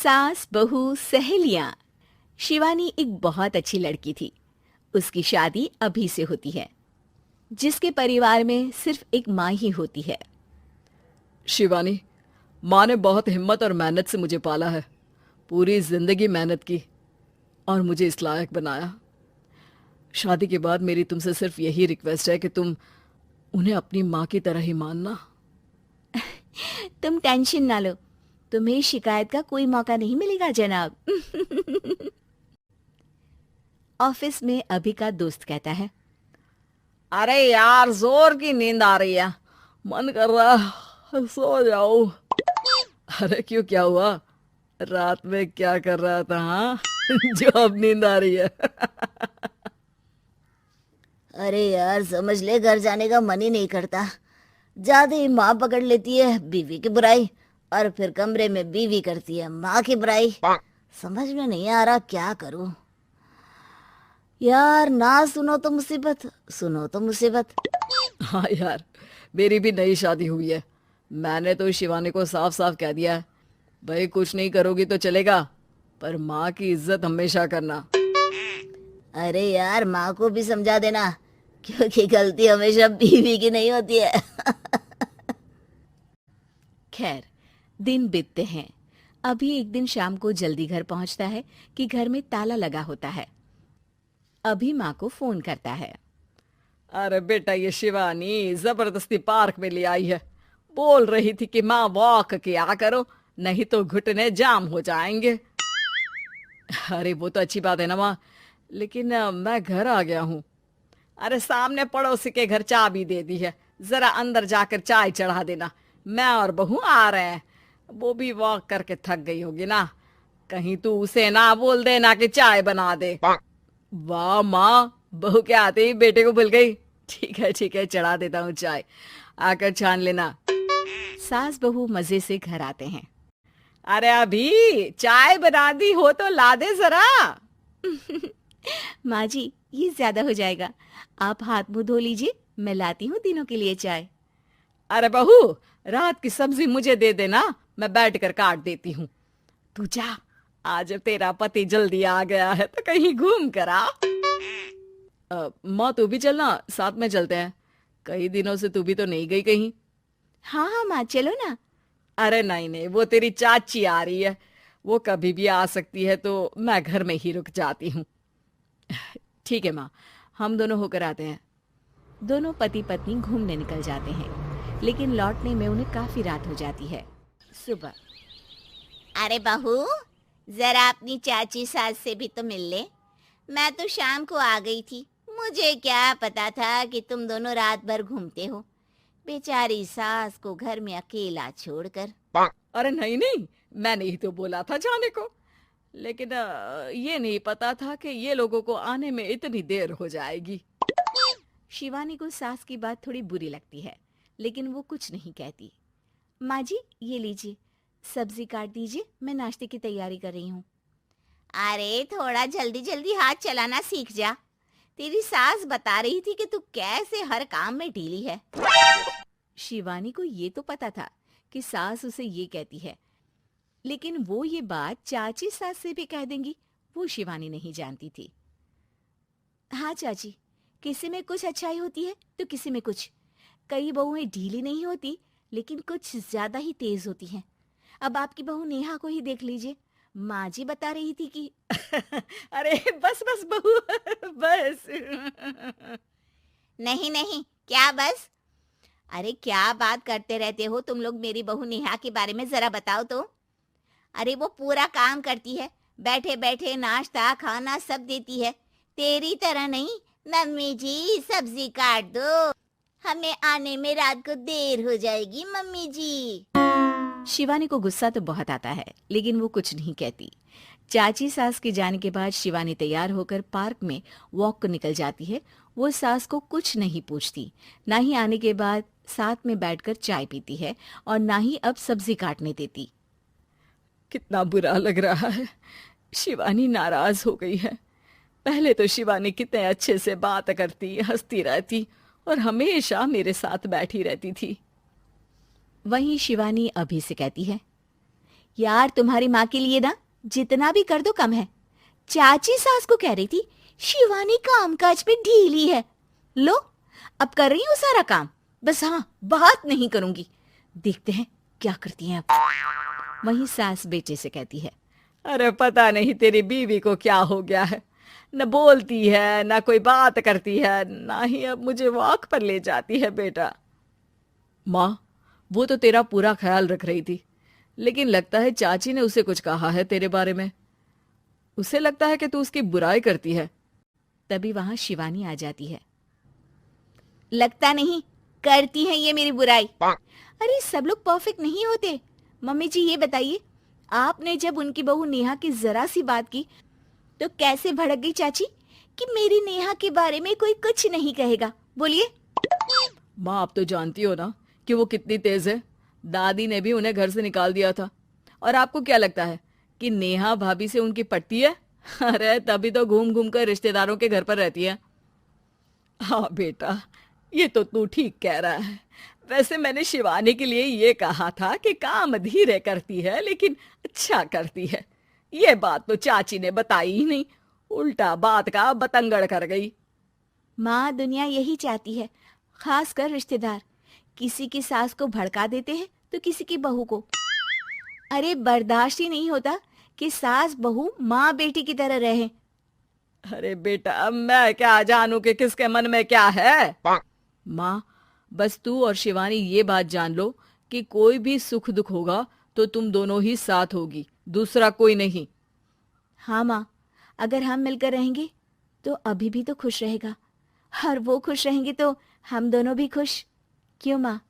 सास बहू सहेलियां। शिवानी एक बहुत अच्छी लड़की थी। उसकी शादी अभी से होती है, जिसके परिवार में सिर्फ एक माँ ही होती है। शिवानी, माँ ने बहुत हिम्मत और मेहनत से मुझे पाला है। पूरी जिंदगी मेहनत की और मुझे इस लायक बनाया। शादी के बाद मेरी तुमसे सिर्फ यही रिक्वेस्ट है कि तुम उन्हें अपनी माँ की तरह ही मानना। तुम टेंशन ना लो, तुम्हें शिकायत का कोई मौका नहीं मिलेगा जनाब। ऑफिस में अभी का दोस्त कहता है, अरे यार, जोर की नींद आ रही है, मन कर रहा है सो जाऊं। अरे क्यों, क्या हुआ? रात में क्या कर रहा था? हाँ जो अब नींद आ रही है। अरे यार, समझ ले, घर जाने का मन ही नहीं करता। ज्यादा ही माँ पकड़ लेती है बीवी की बुराई, और फिर कमरे में बीवी करती है माँ की बुराई। समझ में नहीं आ रहा क्या करूं। यार, ना सुनो तो मुसीबत, सुनो तो मुसीबत। हाँ यार, मेरी भी नई शादी हुई है। मैंने तो शिवानी को साफ साफ कह दिया है, भाई कुछ नहीं करोगी तो चलेगा, पर माँ की इज्जत हमेशा करना। अरे यार, माँ को भी समझा देना, क्योंकि गलती हमेशा बीवी की नहीं होती है। खैर, दिन बीतते हैं। अभी एक दिन शाम को जल्दी घर पहुंचता है कि घर में ताला लगा होता है। अभी माँ को फोन करता है। अरे बेटा, ये शिवानी जबरदस्ती पार्क में ले आई है। बोल रही थी कि माँ वॉक किया करो, नहीं तो घुटने जाम हो जाएंगे। अरे वो तो अच्छी बात है ना माँ, लेकिन मैं घर आ गया हूँ। अरे सामने पड़ोसी के घर चाबी दे दी है, जरा अंदर जाकर चाय चढ़ा देना। मैं और बहू आ रहे हैं, वो भी वॉक करके थक गई होगी ना। कहीं तू उसे ना बोल देना कि चाय बना दे। वाह माँ, बहू के आते ही बेटे को भूल गई। ठीक है ठीक है, चढ़ा देता हूँ चाय, आकर छान लेना। सास बहू मजे से घर आते हैं। अरे अभी चाय बना दी हो तो ला दे जरा। माँ जी, ये ज्यादा हो जाएगा, आप हाथ मुंह धो लीजिए, मैं लाती हूँ तीनों के लिए चाय। अरे बहू, रात की सब्जी मुझे दे देना, मैं बैठ कर काट देती हूँ। तू जा, आज तेरा पति जल्दी आ गया है तो कहीं घूम कर आ। माँ तू भी चलना, साथ में चलते हैं। कई दिनों से तू भी तो नहीं गई कहीं। हाँ हाँ माँ, चलो ना। अरे नहीं नहीं, वो तेरी चाची आ रही है, वो कभी भी आ सकती है, तो मैं घर में ही रुक जाती हूँ। ठीक है माँ, हम दोनों होकर आते हैं। दोनों पति पत्नी घूमने निकल जाते हैं, लेकिन लौटने में उन्हें काफी रात हो जाती है। सुबह, अरे बहू, जरा अपनी चाची सास से भी तो मिल ले। मैं तो शाम को आ गई थी, मुझे क्या पता था कि तुम दोनों रात भर घूमते हो, बेचारी सास को घर में अकेला छोड़कर। अरे नहीं नहीं, मैंने ही तो बोला था जाने को, लेकिन ये नहीं पता था कि ये लोगों को आने में इतनी देर हो जाएगी। शिवानी को सास की बात थोड़ी बुरी लगती है, लेकिन वो कुछ नहीं कहती। माँ जी, ये लीजिए, सब्जी काट दीजिए, मैं नाश्ते की तैयारी कर रही हूँ। अरे थोड़ा जल्दी जल्दी हाथ चलाना सीख जा। तेरी सास बता रही थी कि तू कैसे हर काम में ढीली है। शिवानी को ये तो पता था कि सास उसे ये कहती है, लेकिन वो ये बात चाची सास से भी कह देंगी, वो शिवानी नहीं जानती थी। हाँ चाची, किसी में कुछ अच्छाई होती है तो किसी में कुछ। कई बहुएं ढीली नहीं होती, लेकिन कुछ ज्यादा ही तेज होती हैं। अब आपकी बहू नेहा को ही देख लीजिए, माँ जी बता रही थी कि अरे बस बस बहू, बस। नहीं नहीं, क्या बस? अरे क्या बात करते रहते हो तुम लोग मेरी बहू नेहा के बारे में, जरा बताओ तो। अरे वो पूरा काम करती है, बैठे बैठे नाश्ता खाना सब देती है। तेरी तरह नहीं, मम्मी जी सब्जी काट दो, हमें आने में रात को देर हो जाएगी मम्मी जी। शिवानी को गुस्सा तो बहुत आता है, लेकिन वो कुछ नहीं कहती। चाची सास के जाने के बाद शिवानी तैयार होकर पार्क में वॉक को निकल जाती है। वो सास को कुछ नहीं पूछती, ना ही आने के बाद साथ में बैठकर चाय पीती है, और ना ही अब सब्जी काटने देती। कितना बुरा लग रहा है, शिवानी नाराज हो गई है। पहले तो शिवानी कितने अच्छे से बात करती, हंसती रहती और हमेशा मेरे साथ बैठी रहती थी। वहीं शिवानी अभी से कहती है, यार तुम्हारी माँ के लिए ना जितना भी कर दो कम है। चाची सास को कह रही थी शिवानी कामकाज पे ढीली है। लो अब कर रही हूँ सारा काम, बस हाँ बात नहीं करूंगी। देखते हैं क्या करती हैं अब। वहीं सास बेटे से कहती है, अरे पता नहीं तेरी बीवी को क्या हो गया है, न बोलती है न कोई बात करती है, ना ही अब मुझे वॉक पर ले जाती है बेटा। माँ, वो तो तेरा पूरा ख्याल रख रही थी, लेकिन लगता है चाची ने उसे कुछ कहा है तेरे बारे में। उसे लगता है कि तू उसकी बुराई करती है। तभी वहां शिवानी आ जाती है। लगता नहीं, करती है ये मेरी बुराई। अरे सब लोग परफेक्ट नहीं होते। मम्मी जी ये बताइए, आपने जब उनकी बहू नेहा की जरा सी बात की तो कैसे भड़क गई चाची कि मेरी नेहा के बारे में कोई कुछ नहीं कहेगा। बोलिए। माँ, आप तो जानती हो ना कि वो कितनी तेज है। दादी ने भी उन्हें घर से निकाल दिया था। और आपको क्या लगता है कि नेहा भाभी से उनकी पटती है? अरे तभी तो घूम घूम कर रिश्तेदारों के घर पर रहती है। हाँ बेटा, ये तो तू ठीक कह रहा है। वैसे मैंने शिवानी के लिए ये कहा था कि काम धीरे करती है लेकिन अच्छा करती है। ये बात तो चाची ने बताई ही नहीं, उल्टा बात का बतंगड़ कर गई। माँ, दुनिया यही चाहती है, खासकर रिश्तेदार। किसी की सास को भड़का देते हैं तो किसी की बहू को। अरे बर्दाश्त ही नहीं होता कि सास बहू माँ बेटी की तरह रहे। अरे बेटा, अब मैं क्या जानूं कि किसके मन में क्या है। माँ, बस तू और शिवानी ये बात जान लो कि कोई भी सुख दुख होगा तो तुम दोनों ही साथ होगी, दूसरा कोई नहीं। हाँ माँ, अगर हम मिलकर रहेंगे तो अभी भी तो खुश रहेगा, और वो खुश रहेंगे तो हम दोनों भी खुश। क्यों माँ?